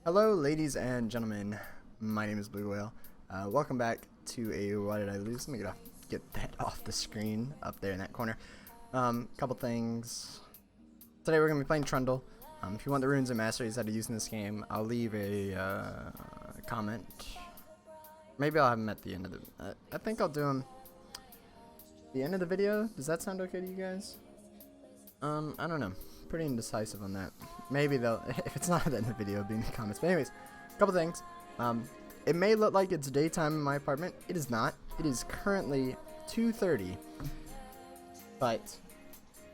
Hello, ladies and gentlemen. My name is Blue Whale. Welcome back to a Why Did I Lose? Let me get that off the screen up there in that corner. Couple things. Today we're going to be playing Trundle. If you want the runes and masteries that are used in this game, I'll leave a comment. Maybe I'll have them at the end of the... I think I'll do them the end of the video. Does that sound okay to you guys? I don't know. Pretty indecisive on that. Maybe they'll, if it's not at the end of the video, it'll be in the comments. But anyways, a couple things. It may look like it's daytime in my apartment. It is not. It is currently 2:30. But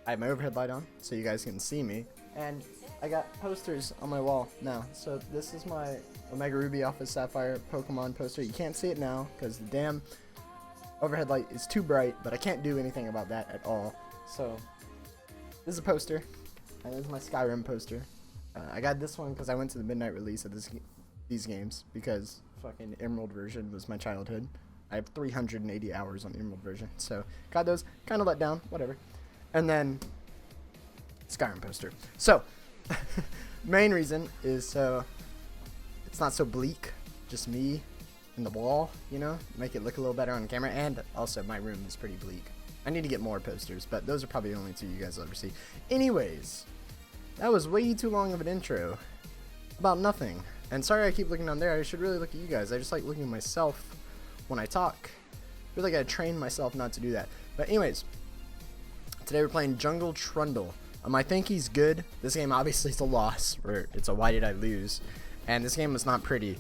I have my overhead light on, so you guys can see me. And I got posters on my wall now. So this is my Omega Ruby Alpha Sapphire Pokemon poster. You can't see it now because the damn overhead light is too bright, but I can't do anything about that at all. So this is a poster. And this is my Skyrim poster. I got this one because I went to the midnight release of these games because fucking Emerald version was my childhood. I have 380 hours on the Emerald version, so got those. Kind of let down, whatever. And then Skyrim poster. So main reason is so it's not so bleak, just me and the wall, you know, make it look a little better on camera. And also my room is pretty bleak. I need to get more posters, but those are probably the only two you guys will ever see. Anyways, that was way too long of an intro about nothing. And sorry I keep looking down there. I should really look at you guys. I just like looking at myself when I talk. Really gotta train myself not to do that. But anyways, today we're playing Jungle Trundle. I think he's good. This game obviously is a loss, or it's a why did I lose. And this game was not pretty.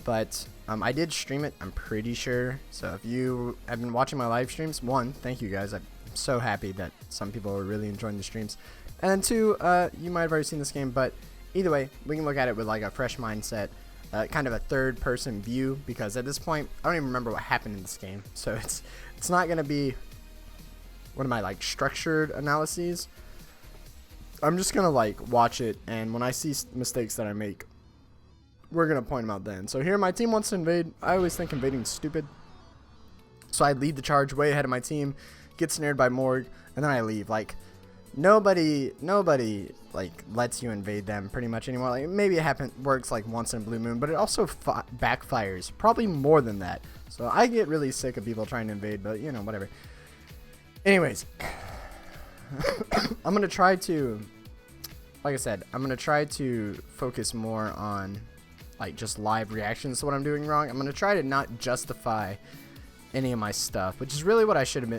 But I did stream it, I'm pretty sure. So if you have been watching my live streams, one, thank you guys. I'm so happy that some people are really enjoying the streams. And then two, you might have already seen this game, but either way, we can look at it with like a fresh mindset, kind of a third-person view, because at this point, I don't even remember what happened in this game. So it's not going to be, what am I, like, structured analyses. I'm just going to like watch it, and when I see mistakes that I make, we're going to point them out then. So here my team wants to invade. I always think invading's stupid. So I lead the charge way ahead of my team, get snared by Morg, and then I leave. Like, nobody like lets you invade them pretty much anymore. Like, maybe it works like once in a blue moon, but it also backfires. Probably more than that. So I get really sick of people trying to invade, but you know, whatever. Anyways, I'm going to try to, like I said, I'm going to try to focus more on like just live reactions to what I'm doing wrong. I'm going to try to not justify any of my stuff, which is really what I should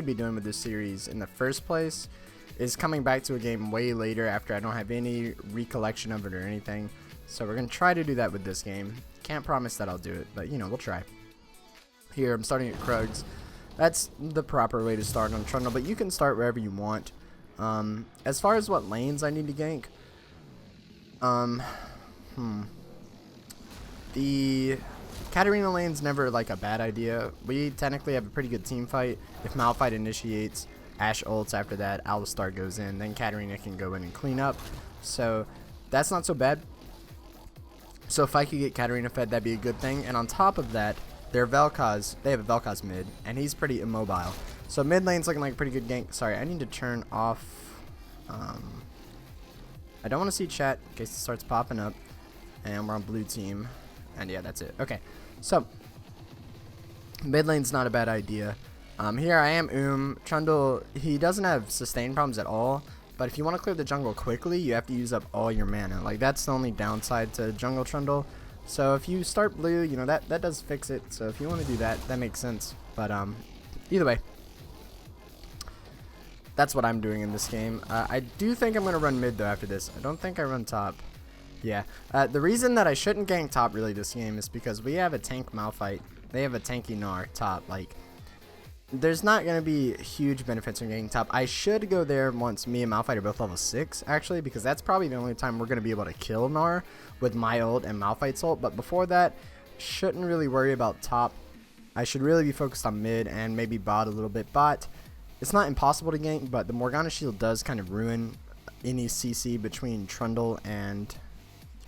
be doing with this series in the first place, is coming back to a game way later after I don't have any recollection of it or anything. So we're going to try to do that with this game. Can't promise that I'll do it, but you know, we'll try. Here, I'm starting at Krugs. That's the proper way to start on Trundle, but you can start wherever you want. As far as what lanes I need to gank, the Katarina lane's never like a bad idea. We technically have a pretty good team fight. If Malphite initiates, Ashe ults after that, Alistar goes in, then Katarina can go in and clean up. So that's not so bad. So if I could get Katarina fed, that'd be a good thing. And on top of that, their Vel'Koz, they have a Vel'Koz mid, and he's pretty immobile. So mid lane's looking like a pretty good gank. Sorry, I need to turn off. I don't want to see chat in case it starts popping up. And we're on blue team. And yeah, that's it. Okay, so mid lane's not a bad idea. Here I am Trundle, he doesn't have sustain problems at all, but if you want to clear the jungle quickly, you have to use up all your mana. Like, that's the only downside to jungle Trundle. So if you start blue, you know, that does fix it. So if you want to do that, that makes sense. But either way, that's what I'm doing in this game. I do think I'm going to run mid though after this. I don't think I run top. Yeah, the reason that I shouldn't gank top really this game is because we have a tank Malphite. They have a tanky Gnar top. Like, there's not going to be huge benefits from ganking top. I should go there once me and Malphite are both level 6, actually, because that's probably the only time we're going to be able to kill Gnar with my ult and Malphite's ult. But before that, shouldn't really worry about top. I should really be focused on mid and maybe bot a little bit. Bot, it's not impossible to gank, but the Morgana shield does kind of ruin any CC between Trundle and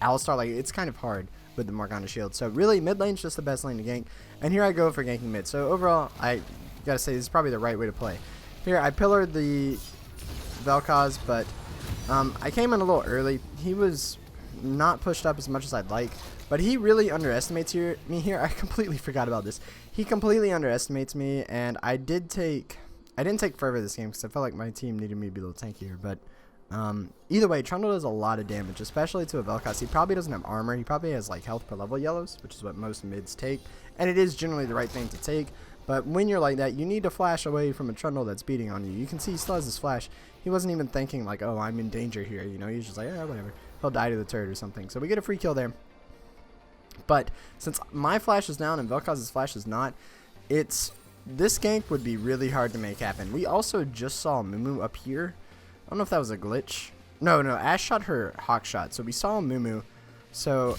Alistar. Like, it's kind of hard with the Morgana shield. So really, mid lane's just the best lane to gank. And here I go for ganking mid. So overall, I gotta say this is probably the right way to play. Here I pillared the Vel'Koz, but I came in a little early. He was not pushed up as much as I'd like, but he really underestimates me here. I completely forgot about this. He completely underestimates me, and I didn't take Fervor this game because I felt like my team needed me to be a little tankier, but either way, Trundle does a lot of damage, especially to a Vel'Koz. He probably doesn't have armor. He probably has like health per level yellows, which is what most mids take, and it is generally the right thing to take. But when you're like that, you need to flash away from a Trundle that's beating on you. You can see he still has his flash. He wasn't even thinking like, oh, I'm in danger here. You know, he's just like, yeah, whatever. He'll die to the turret or something. So we get a free kill there. But since my flash is down and Vel'Koz's flash is not, this gank would be really hard to make happen. We also just saw Mumu up here. I don't know if that was a glitch. No, Ash shot her Hawk shot. So we saw Mumu. So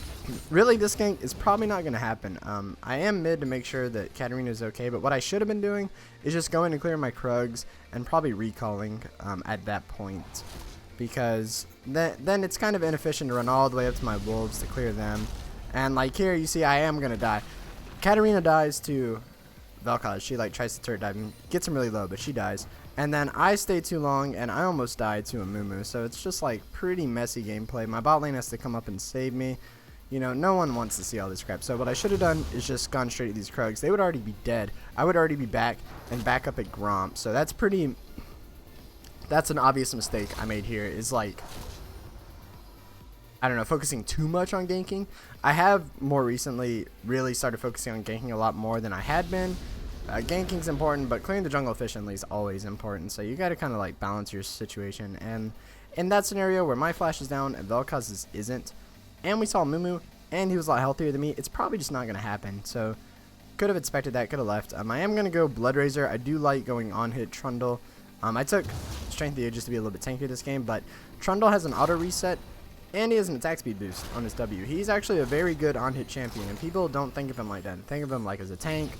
really this gank is probably not going to happen. I am mid to make sure that Katarina is okay. But what I should have been doing is just going to clear my Krugs and probably recalling at that point. Because then it's kind of inefficient to run all the way up to my wolves to clear them. And like here you see I am going to die. Katarina dies to Vel'Koz. She like tries to turret dive and gets him really low, but she dies. And then I stay too long and I almost died to a Mumu. So it's just like pretty messy gameplay. My bot lane has to come up and save me. You know, no one wants to see all this crap. So what I should have done is just gone straight to these Krugs. They would already be dead. I would already be back and back up at Gromp. So that's an obvious mistake I made here, is like, I don't know, focusing too much on ganking. I have more recently really started focusing on ganking a lot more than I had been. Ganking's important, but clearing the jungle efficiently is always important. So you got to kind of like balance your situation. And in that scenario where my flash is down and Vel'Koz isn't, and we saw Mumu and he was a lot healthier than me, it's probably just not going to happen. So could have expected that, could have left. I am going to go Blood Razor. I do like going on hit Trundle. I took Strength of the Ages to be a little bit tankier this game, but Trundle has an auto reset and he has an attack speed boost on his W. He's actually a very good on-hit champion, and people don't think of him like that. Think of him like as a tank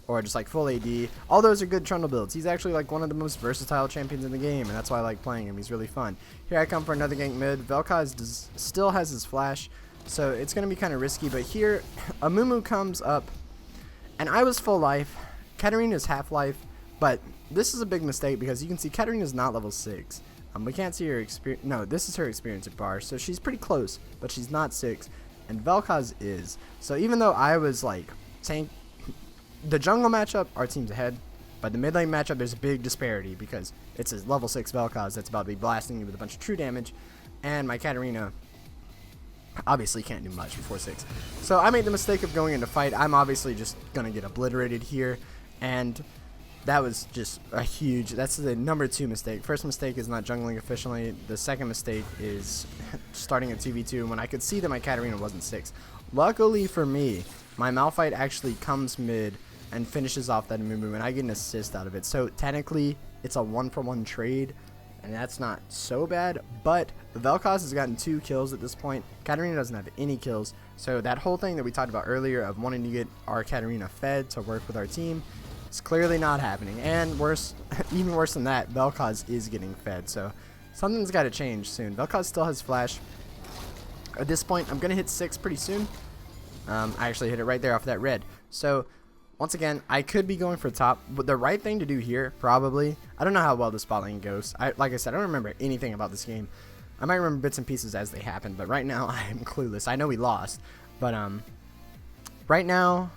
or just like full AD. All those are good Trundle builds. He's actually like one of the most versatile champions in the game, and that's why I like playing him. He's really fun. Here I come for another gank mid. Vel'Koz still has his flash, so it's going to be kind of risky, but here a Mumu comes up, and I was full life. Katarina's half life, but this is a big mistake because you can see Katarina's not level 6. We can't see her experience. No, this is her experience at bar, so she's pretty close, but she's not 6, and Vel'Koz is. So even though I was like saying the jungle matchup, our team's ahead, but the mid lane matchup, there's a big disparity because it's a level 6 Vel'Koz that's about to be blasting you with a bunch of true damage, and my Katarina obviously can't do much before 6. So I made the mistake of going into fight. I'm obviously just gonna get obliterated here, and that was just a huge, that's the number 2 mistake. First mistake is not jungling efficiently. The second mistake is starting at 2v2 when I could see that my Katarina wasn't 6. Luckily for me, my Malphite actually comes mid and finishes off that Mumu, and I get an assist out of it. So technically, it's a 1-for-1 trade, and that's not so bad. But Vel'Koz has gotten 2 kills at this point. Katarina doesn't have any kills. So that whole thing that we talked about earlier of wanting to get our Katarina fed to work with our team, it's clearly not happening, and worse, even worse than that, Vel'Koz is getting fed, so something's got to change soon. Vel'Koz still has flash. At this point, I'm going to hit 6 pretty soon. I actually hit it right there off that red. So, once again, I could be going for top, but the right thing to do here, probably, I don't know how well the spot lane goes. Like I said, I don't remember anything about this game. I might remember bits and pieces as they happen, but right now, I am clueless. I know we lost, but right now,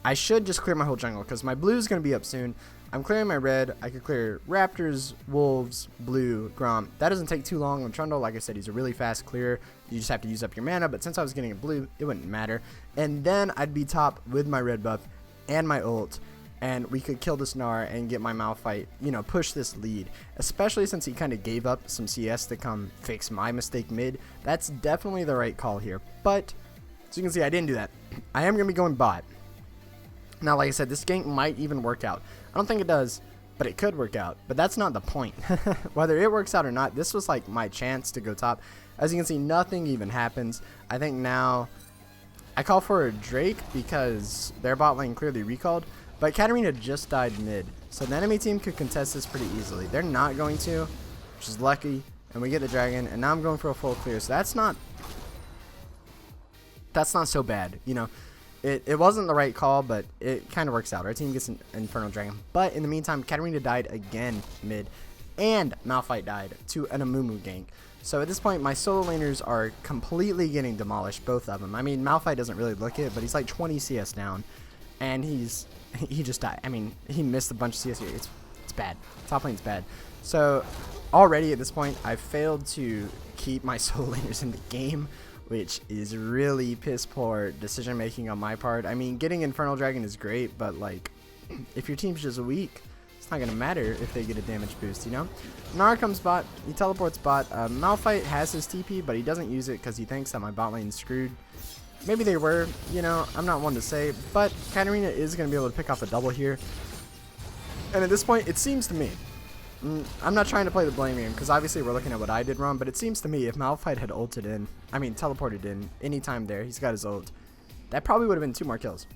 I should just clear my whole jungle because my blue is going to be up soon. I'm clearing my red. I could clear Raptors, Wolves, Blue, Gromp. That doesn't take too long on Trundle. Like I said, he's a really fast clear. You just have to use up your mana, but since I was getting a blue, it wouldn't matter. And then I'd be top with my red buff and my ult, and we could kill this Gnar and get my Malphite, you know, push this lead. Especially since he kind of gave up some CS to come fix my mistake mid. That's definitely the right call here. But, as you can see, I didn't do that. I am going to be going bot. Now, like I said, this gank might even work out. I don't think it does, but it could work out. But that's not the point. Whether it works out or not, this was like my chance to go top. As you can see, nothing even happens. I think now I call for a Drake because their bot lane clearly recalled. But Katarina just died mid, so the enemy team could contest this pretty easily. They're not going to, which is lucky. And we get the dragon, and now I'm going for a full clear. So that's not so bad, you know. It wasn't the right call, but it kind of works out. Our team gets an Infernal Dragon. But in the meantime, Katarina died again mid. and Malphite died to an Amumu gank. So at this point, my solo laners are completely getting demolished, both of them. I mean, Malphite doesn't really look it, but he's like 20 CS down, and he just died. I mean, he missed a bunch of CS. It's bad. Top lane's bad. So already at this point, I've failed to keep my solo laners in the game, which is really piss poor decision making on my part. I mean, getting Infernal Dragon is great, but like, if your team's just weak, it's not gonna matter if they get a damage boost, you know? Gnar comes bot, he teleports bot. Malphite has his TP, but he doesn't use it because he thinks that my bot lane's screwed. Maybe they were, you know, I'm not one to say, but Katarina is gonna be able to pick off a double here. And at this point, it seems to me, I'm not trying to play the blame game, because obviously we're looking at what I did wrong, but it seems to me if Malphite had ulted in, teleported in, anytime there, he's got his ult, that probably would have been 2 more kills,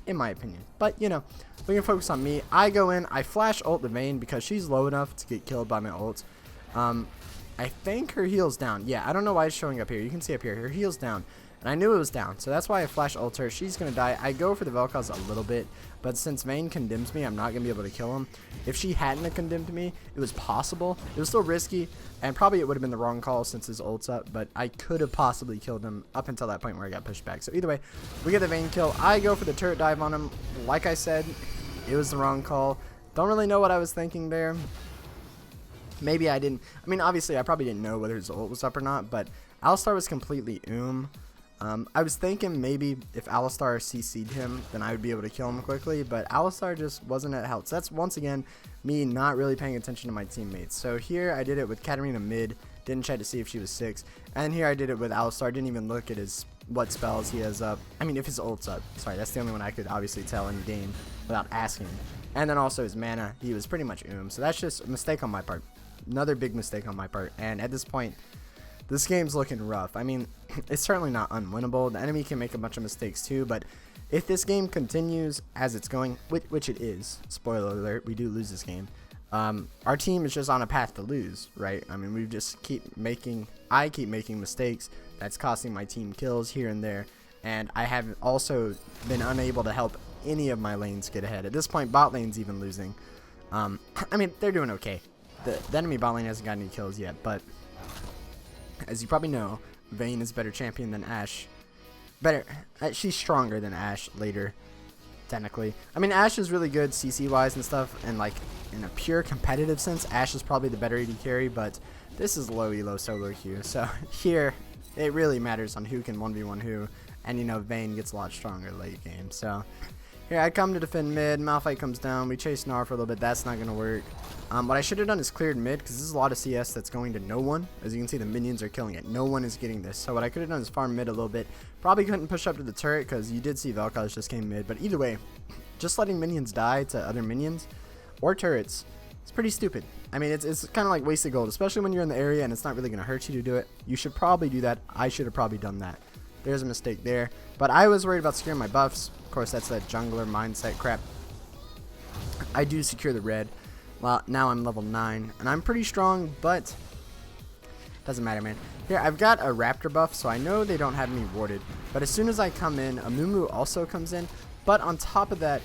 in my opinion. But, you know, we can focus on me. I go in, I flash ult the Vayne because she's low enough to get killed by my ult. I think her heal's down. Yeah, I don't know why it's showing up here. You can see up here, her heal's down. And I knew it was down, so that's why I flash ult her. She's going to die. I go for the Vel'Koz a little bit, but since Vayne condemns me, I'm not going to be able to kill him. If she hadn't have condemned me, it was possible. It was still risky, and probably it would have been the wrong call since his ult's up, but I could have possibly killed him up until that point where I got pushed back. So either way, we get the Vayne kill. I go for the turret dive on him. Like I said, it was the wrong call. Don't really know what I was thinking there. Maybe I didn't. I mean, obviously, I probably didn't know whether his ult was up or not, but Alistar was completely I was thinking maybe if Alistar CC'd him, then I would be able to kill him quickly, but Alistar just wasn't at health. So that's, once again, me not really paying attention to my teammates. So here I did it with Katarina mid, didn't check to see if she was 6, and here I did it with Alistar, didn't even look at what spells he has up. I mean, if his ult's up. Sorry, that's the only one I could obviously tell in game without asking. And then also his mana, he was pretty much so that's just a mistake on my part. Another big mistake on my part, and at this point, this game's looking rough. I mean, it's certainly not unwinnable. The enemy can make a bunch of mistakes too, but if this game continues as it's going, which it is, spoiler alert, we do lose this game, our team is just on a path to lose, right? I mean, we just I keep making mistakes that's costing my team kills here and there, and I have also been unable to help any of my lanes get ahead. At this point, bot lane's even losing. I mean, they're doing okay. The enemy bot lane hasn't got any kills yet, but as you probably know, Vayne is a better champion than Ashe. She's stronger than Ashe later, technically. I mean, Ashe is really good CC-wise and stuff, and like in a pure competitive sense, Ashe is probably the better AD carry, but this is low elo solo queue. So here, it really matters on who can 1v1 who, and you know, Vayne gets a lot stronger late game. So here I come to defend mid, Malphite comes down, we chase Gnar for a little bit, that's not going to work. What I should have done is cleared mid, because this is a lot of CS that's going to no one. As you can see, the minions are killing it. No one is getting this. So what I could have done is farm mid a little bit. Probably couldn't push up to the turret, because you did see Vel'Koz just came mid. But either way, just letting minions die to other minions or turrets, it's pretty stupid. I mean, it's kind of like wasted gold, especially when you're in the area and it's not really going to hurt you to do it. You should probably do that. I should have probably done that. There's a mistake there. But I was worried about securing my buffs. Of course, that's that jungler mindset crap. I do secure the red. Well, now I'm level 9, and I'm pretty strong, but doesn't matter, man. Here, I've got a raptor buff, so I know they don't have me warded. But as soon as I come in, Amumu also comes in. But on top of that,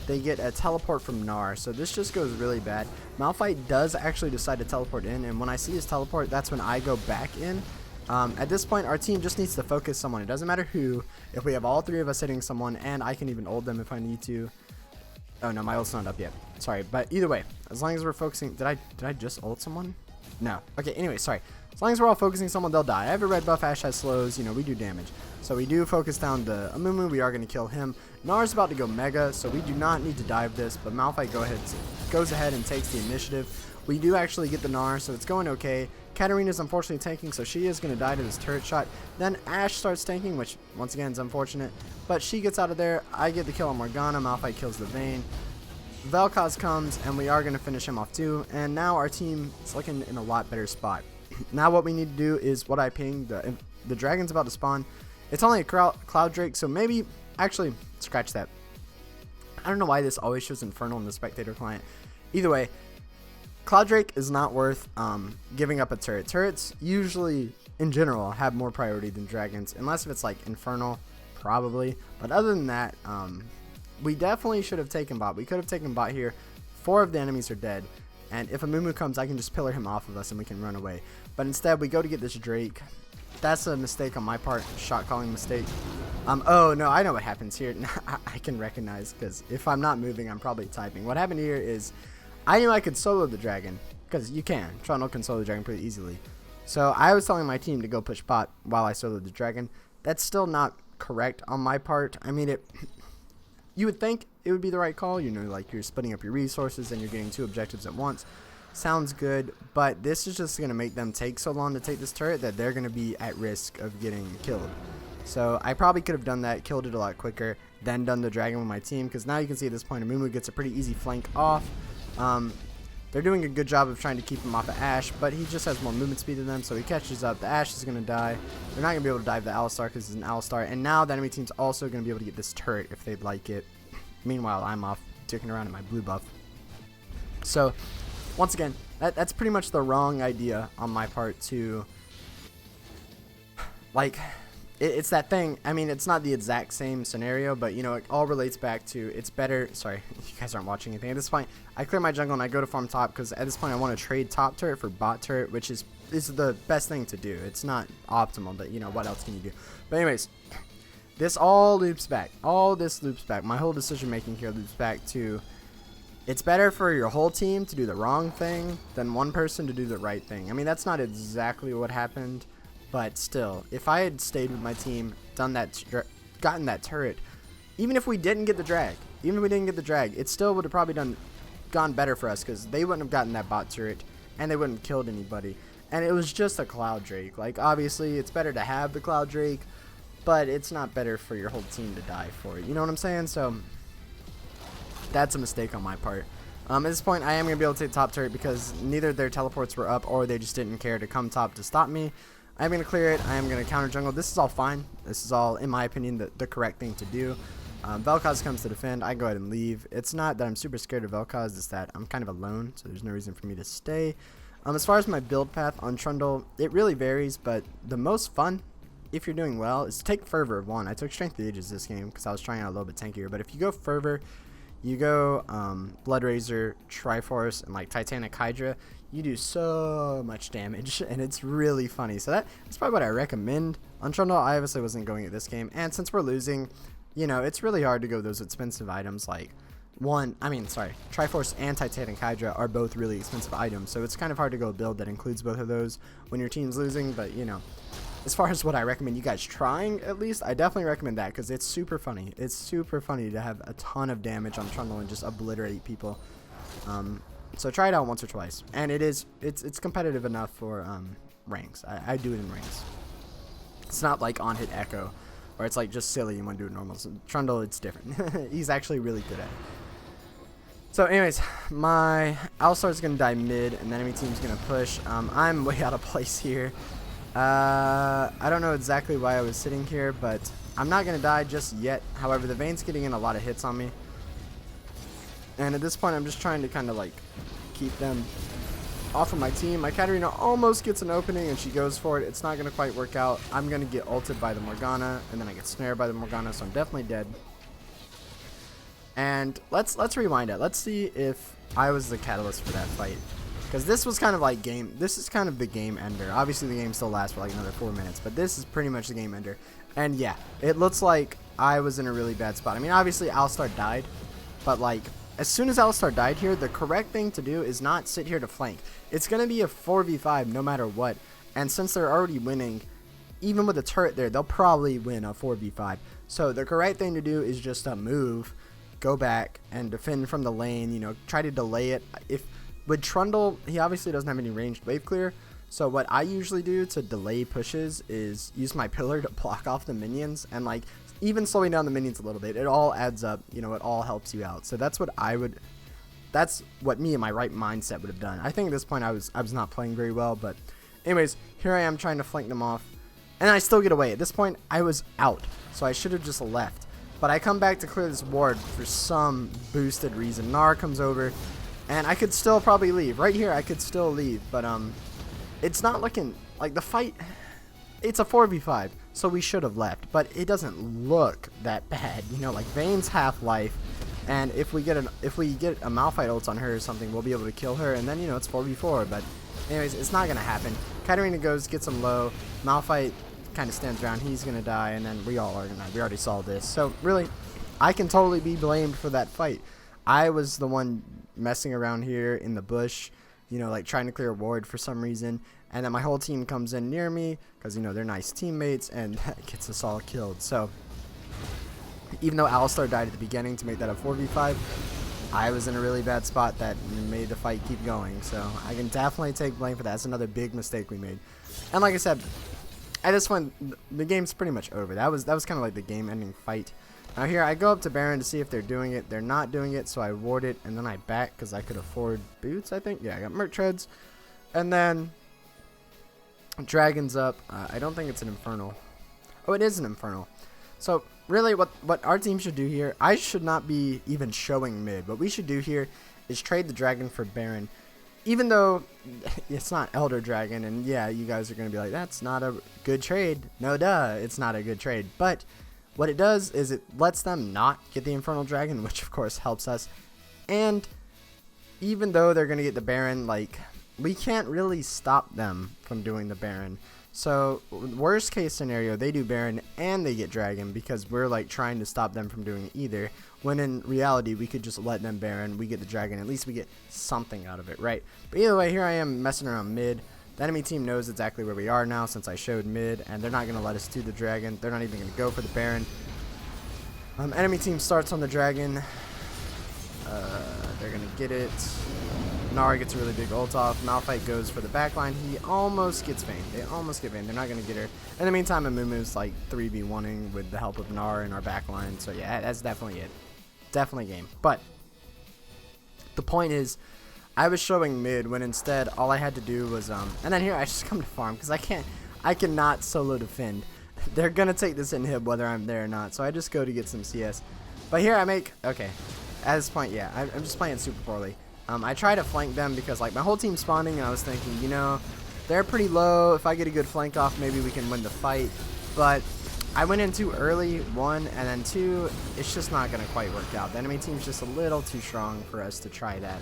they get a teleport from Gnar, so this just goes really bad. Malphite does actually decide to teleport in, and when I see his teleport, that's when I go back in. At this point, our team just needs to focus someone. It doesn't matter who. If we have all 3 of us hitting someone, and I can even ult them if I need to. Oh no, my ult's not up yet. Sorry, but either way, as long as we're focusing, did I just ult someone? No. Okay, anyway, sorry. As long as we're all focusing someone, they'll die. I have a red buff, Ashe has slows, you know, we do damage. So we do focus down the Amumu, we are going to kill him. Gnar's about to go mega, so we do not need to dive this, but Malphite goes ahead and takes the initiative. We do actually get the Gnar, so it's going okay. Katarina's unfortunately tanking, so she is going to die to this turret shot. Then Ashe starts tanking, which once again is unfortunate. But she gets out of there. I get the kill on Morgana. Malphite kills the Vayne. Vel'Koz comes, and we are going to finish him off too. And now our team is looking in a lot better spot. Now what we need to do is what I pinged. The dragon's about to spawn. It's only a Cloud Drake, so maybe... Actually, scratch that. I don't know why this always shows Infernal in the spectator client. Either way, Cloud Drake is not worth giving up a turret. Turrets usually, in general, have more priority than dragons, unless if it's like Infernal, probably. But other than that, we definitely should have taken bot. We could have taken bot here. 4 of the enemies are dead. and if a Moo comes, I can just pillar him off of us and we can run away. But instead, we go to get this Drake. That's a mistake on my part, shot calling mistake. Oh no, I know what happens here. I can recognize, because if I'm not moving, I'm probably typing. What happened here is, I knew I could solo the dragon, because you can. Trundle can solo the dragon pretty easily. So I was telling my team to go push bot while I soloed the dragon. That's still not correct on my part. I mean, you would think it would be the right call, you know, like you're splitting up your resources and you're getting 2 objectives at once. Sounds good, but this is just going to make them take so long to take this turret that they're going to be at risk of getting killed. So I probably could have done that, killed it a lot quicker, then done the dragon with my team, because now you can see at this point Moo gets a pretty easy flank off. They're doing a good job of trying to keep him off of Ashe, but he just has more movement speed than them, so he catches up. The Ashe is going to die. They're not going to be able to dive the Alistar because he's an Alistar, and now the enemy team's also going to be able to get this turret if they'd like it. Meanwhile, I'm off dicking around in my blue buff. So, once again, that's pretty much the wrong idea on my part to, like, it's that thing. I mean, it's not the exact same scenario, but, you know, it all relates back to, it's better, sorry, you guys aren't watching anything. At this point, I clear my jungle and I go to farm top, because at this point I want to trade top turret for bot turret, which is the best thing to do. It's not optimal, but, you know, what else can you do? But anyways, this all loops back. All this loops back. My whole decision making here loops back to, it's better for your whole team to do the wrong thing than one person to do the right thing. I mean, that's not exactly what happened, but still, if I had stayed with my team, done that, gotten that turret, even if we didn't get the drag, it still would have probably gone better for us, because they wouldn't have gotten that bot turret, and they wouldn't have killed anybody. And it was just a Cloud Drake. Like, obviously, it's better to have the Cloud Drake, but it's not better for your whole team to die for it. You know what I'm saying? So, that's a mistake on my part. At this point, I am going to be able to take top turret, because neither their teleports were up, or they just didn't care to come top to stop me. I'm going to clear it. I am going to counter jungle. This is all fine. This is all, in my opinion, the correct thing to do. Vel'Koz comes to defend. I go ahead and leave. It's not that I'm super scared of Vel'Koz. It's that I'm kind of alone, so there's no reason for me to stay. As far as my build path on Trundle, it really varies, but the most fun, if you're doing well, is to take Fervor of 1. I took Strength of the Ages this game because I was trying out a little bit tankier, but if you go Fervor, you go Blood Razor, Triforce, and like Titanic Hydra, you do so much damage, and it's really funny. So that's probably what I recommend on Trundle. I obviously wasn't going at this game, and since we're losing, you know, it's really hard to go those expensive items like Triforce and Titanic Hydra are both really expensive items, so it's kind of hard to go a build that includes both of those when your team's losing. But, you know, as far as what I recommend you guys trying, at least, I definitely recommend that, because it's super funny. It's super funny to have a ton of damage on Trundle and just obliterate people. So try it out once or twice, and it's competitive enough for ranks. I do it in ranks. It's not like on hit echo, or it's like just silly you want to do it normal. So Trundle, it's different. He's actually really good at it. So anyways, my Alistar is going to die mid, and the enemy team's going to push. I'm way out of place here. I don't know exactly why I was sitting here, but I'm not going to die just yet. However, the Vayne's getting in a lot of hits on me. And at this point, I'm just trying to kind of like keep them off of my team. My Katarina almost gets an opening, and she goes for it. It's not going to quite work out. I'm going to get ulted by the Morgana, and then I get snared by the Morgana, so I'm definitely dead. And let's rewind it. Let's see if I was the catalyst for that fight, because this was kind of like this is kind of the game ender. Obviously the game still lasts for like another 4 minutes, but this is pretty much the game ender. And yeah, it looks like I was in a really bad spot. I mean, obviously Alistar died, but like as soon as Alistar died here, the correct thing to do is not sit here to flank. It's going to be a 4v5 no matter what, and since they're already winning, even with a turret there, they'll probably win a 4v5. So the correct thing to do is just move, go back, and defend from the lane, you know, try to delay it. If with Trundle, he obviously doesn't have any ranged wave clear, so what I usually do to delay pushes is use my pillar to block off the minions, and like even slowing down the minions a little bit, it all adds up, you know, it all helps you out. So that's what me and my right mindset would have done. I think at this point I was not playing very well, but anyways, here I am trying to flank them off, and I still get away. At this point I was out, so I should have just left. But I come back to clear this ward for some boosted reason. Gnar comes over, and I could still probably leave. Right here, I could still leave, but it's not looking like the fight. It's a 4v5, so we should have left, but it doesn't look that bad. You know, like Vayne's half-life And if we get a Malphite ult on her or something, we'll be able to kill her, and then, you know, it's 4v4. But anyways, it's not gonna happen. Katarina goes, gets him low. Malphite kind of stands around. He's gonna die, and then we all are gonna die. We already saw this. So really, I can totally be blamed for that fight. I was the one messing around here in the bush, you know, like trying to clear a ward for some reason, and then my whole team comes in near me because, you know, they're nice teammates, and that gets us all killed. So even though Alistar died at the beginning to make that a 4v5, I was in a really bad spot that made the fight keep going. So I can definitely take blame for that. That's another big mistake we made. And like I said, at this point, the game's pretty much over. That was kind of like the game-ending fight. Now here, I go up to Baron to see if they're doing it. They're not doing it, so I ward it, and then I back because I could afford boots, I think. Yeah, I got Merc Treads. And then Dragon's up. I don't think it's an Infernal. Oh, it is an Infernal. So really, what our team should do here, I should not be even showing mid. What we should do here is trade the Dragon for Baron. Even though it's not Elder Dragon, and yeah, you guys are going to be like, that's not a good trade. No, duh, it's not a good trade. But what it does is it lets them not get the Infernal Dragon, which of course helps us. And even though they're going to get the Baron, like, we can't really stop them from doing the Baron. So worst case scenario, they do Baron and they get Dragon because we're like trying to stop them from doing either. When in reality, we could just let them Baron, we get the Dragon, at least we get something out of it, right? But either way, here I am messing around mid. The enemy team knows exactly where we are now since I showed mid, and they're not going to let us do the Dragon. They're not even going to go for the Baron. Enemy team starts on the Dragon. They're going to get it. Nara gets a really big ult off. Malphite goes for the backline. He almost gets Vayne. They almost get Vayne. They're not going to get her. In the meantime, Amumu's like 3v1ing with the help of Nara in our backline. So yeah, that's definitely it. Definitely game. But the point is, I was showing mid when instead all I had to do was and then here I just come to farm because I cannot solo defend. They're gonna take this inhib whether I'm there or not, so I just go to get some CS. But here I make okay. At this point, yeah, I'm just playing super poorly. I try to flank them because like my whole team's spawning, and I was thinking, you know, they're pretty low. If I get a good flank off, maybe we can win the fight. But I went in too early, one, and then two, it's just not gonna quite work out. The enemy team's just a little too strong for us to try that.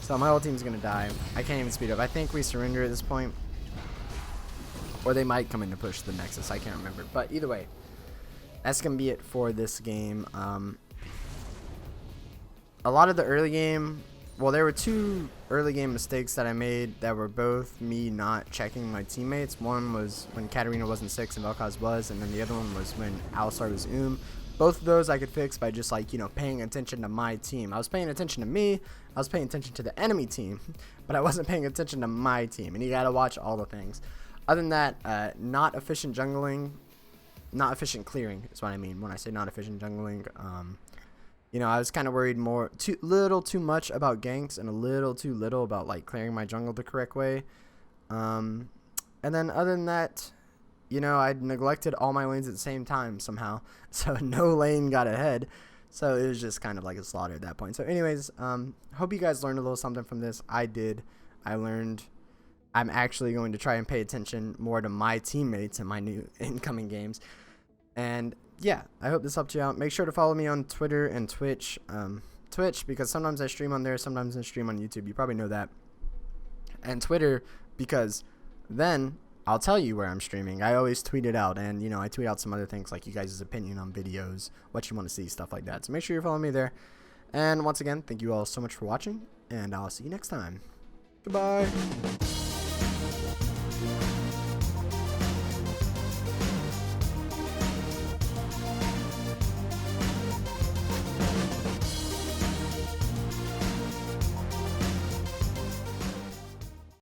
So my whole team's gonna die. I can't even speed up. I think we surrender at this point. Or they might come in to push the Nexus. I can't remember. But either way, that's gonna be it for this game. A lot of the early game, well, there were two early game mistakes that I made that were both me not checking my teammates. One was when Katarina wasn't 6 and Vel'Koz was, and then the other one was when Alistar was Both of those I could fix by just like, you know, paying attention to my team. I was paying attention to me, I was paying attention to the enemy team, but I wasn't paying attention to my team, and you gotta watch all the things. Other than that, not efficient jungling, not efficient clearing is what I mean when I say not efficient jungling. You know, I was kind of worried too much about ganks and a little too little about like clearing my jungle the correct way. And then other than that, you know, I neglected all my lanes at the same time somehow, so no lane got ahead. So it was just kind of like a slaughter at that point. So anyways, hope you guys learned a little something from this. I did. I learned. I'm actually going to try and pay attention more to my teammates in my new incoming games. And yeah, I hope this helped you out. Make sure to follow me on Twitter and Twitch. Twitch, because sometimes I stream on there, sometimes I stream on YouTube. You probably know that. And Twitter, because then I'll tell you where I'm streaming. I always tweet it out, and, you know, I tweet out some other things like you guys' opinion on videos, what you want to see, stuff like that. So make sure you're following me there. And once again, thank you all so much for watching, and I'll see you next time. Goodbye.